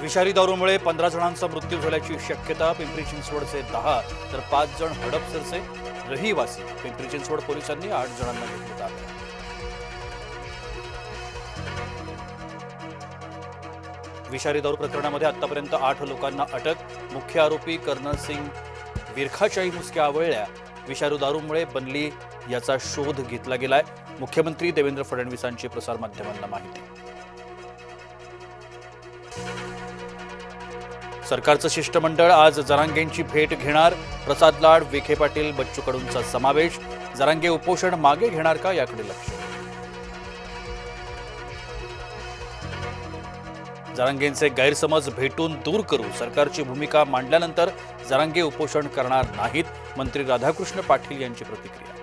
विषारी दारूमुळे 15 जणांचा मृत्यू झाल्याची शक्यता. पिंपरी चिंचवडचे 10 तर 5 जण हडपसरचे रहिवासी. पिंपरी चिंचवड पोलिसांनी 8 जणांना घेतलं ताब्यात. विषारी दारू प्रकरणामध्ये आतापर्यंत 8 लोकांना अटक. मुख्य आरोपी कर्नल सिंग विरखाच्याही मुसक्या आवळल्या. विषारी दारूमुळे बनली याचा शोध घेतला गेलाय. मुख्यमंत्री देवेंद्र फडणवीसांची प्रसारमाध्यमांना माहिती. सरकारचं शिष्टमंडळ आज जरांगेंची भेट घेणार. प्रसाद लाड, विखे पाटील, बच्चू कडूंचा समावेश. जरांगे उपोषण मागे घेणार का याकडे लक्ष. जरांगेंचे गैरसमज भेटून दूर करू. सरकारची भूमिका मांडल्यानंतर जरांगे उपोषण करणार नाहीत. मंत्री राधाकृष्ण पाटील यांची प्रतिक्रिया.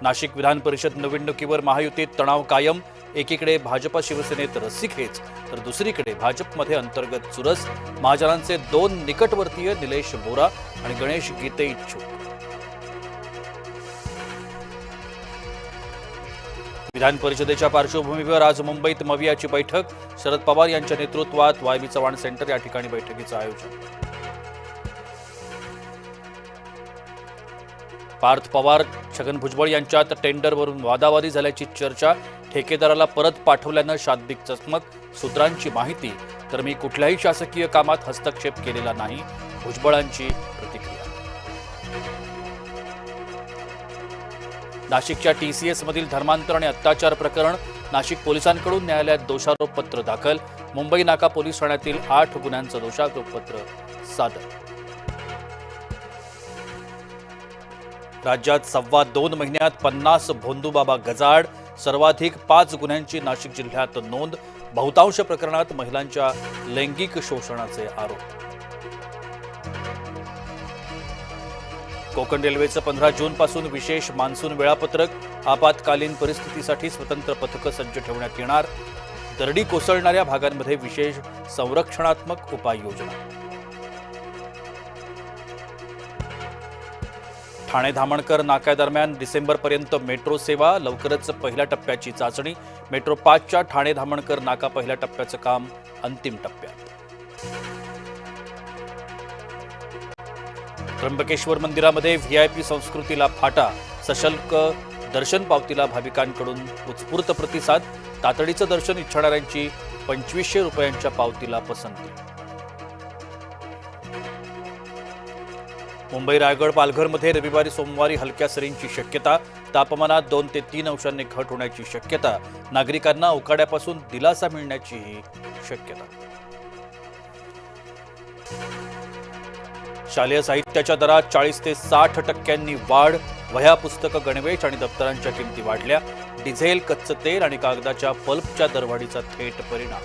नाशिक विधान परिषद निवडणुकीवर महायुतीत तणाव कायम. एकीकडे भाजप शिवसेनेत रस्सीखेच तर दुसरीकडे भाजपमध्ये अंतर्गत चुरस. महाजनांचे 2 निकटवर्तीय निलेश बोरा आणि गणेश गीते इच्छुक. विधान परिषदेच्या पार्श्वभूमीवर आज मुंबईत मवियाची बैठक. शरद पवार यांच्या नेतृत्वात वाय बी चव्हाण सेंटर या ठिकाणी बैठकीचं आयोजन. पार्थ पवार, छगन भुजबळ यांच्यात टेंडरवरून वादावादी झाल्याची चर्चा. ठेकेदाराला परत पाठवल्यानं शाब्दिक चकमक. सूत्रांची माहिती तर मी कुठल्याही शासकीय कामात हस्तक्षेप केलेला नाही. भुजबळांची प्रतिक्रिया. नाशिकच्या TCS मधील धर्मांतर आणि अत्याचार प्रकरण. नाशिक पोलिसांकडून न्यायालयात दोषारोपपत्र दाखल. मुंबई नाका पोलीस ठाण्यातील 8 गुन्ह्यांचं दोषारोपपत्र सादर. राज्यात 2.25 महिन्यात 50 भोंदूबाबा गजाआड. सर्वाधिक 5 गुन्ह्यांची नाशिक जिल्ह्यात नोंद. बहुतांश प्रकरणात महिलांच्या लैंगिक शोषणाचे आरोप. कोकण रेल्वेचं 15 जूनपासून विशेष मान्सून वेळापत्रक. आपत्कालीन परिस्थितीसाठी स्वतंत्र पथकं सज्ज ठेवण्यात येणार. दरडी कोसळणाऱ्या भागांमध्ये विशेष संरक्षणात्मक उपाययोजना. ठाणे धामणकर नाक्यादरम्यान डिसेंबरपर्यंत मेट्रो सेवा. लवकरच पहिल्या टप्प्याची चाचणी. मेट्रो 5च्या ठाणे धामणकर नाका पहिल्या टप्प्याचं काम अंतिम टप्प्यात. त्र्यंबकेश्वर मंदिरामध्ये VIP संस्कृतीला फाटा. सशुल्क दर्शन पावतीला भाविकांकडून उत्स्फूर्त प्रतिसाद. तातडीचं दर्शन इच्छिणाऱ्यांची 2500 रुपयांच्या पावतीला पसंती. मुंबई, रायगड, पालघरमध्ये रविवारी सोमवारी हलक्या सरींची शक्यता. तापमानात 2 ते 3 अंशांनी घट होण्याची शक्यता. नागरिकांना उकाड्यापासून दिलासा मिळण्याचीही शक्यता. शालेय साहित्याच्या दरात 40 ते 60% वाढ. वह्या, पुस्तकं, गणवेश आणि दप्तरांच्या किमती वाढल्या. डिझेल, कच्चं तेल आणि कागदाच्या पल्पच्या दरवाढीचा थेट परिणाम.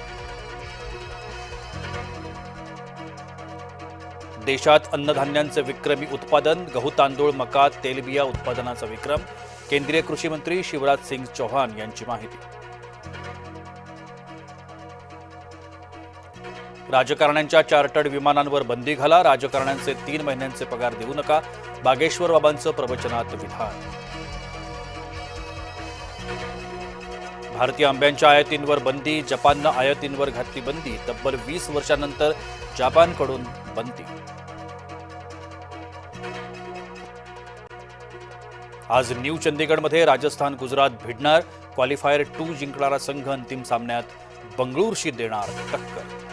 देशात अन्नधान्यांचे विक्रमी उत्पादन. गहू, तांदूळ, मका, तेलबिया उत्पादनाचा विक्रम. केंद्रीय कृषी मंत्री शिवराज सिंग चौहान यांची माहिती. राजकारण्यांच्या चार्टर्ड विमानांवर बंदी घाला. राजकारण्यांचे 3 महिन्यांचे पगार देऊ नका. बागेश्वर बाबांचं प्रवचनात विधान. भारतीय आंब्यांच्या आयातींवर बंदी. जपाननं आयातींवर घातली बंदी. तब्बल 20 वर्षांनंतर जपानकडून बंदी. आज न्यू चंदीगडमध्ये राजस्थान गुजरात भिडणार. क्वालिफायर 2 जिंकणारा संघ अंतिम सामन्यात बंगळुरूशी देणार टक्कर.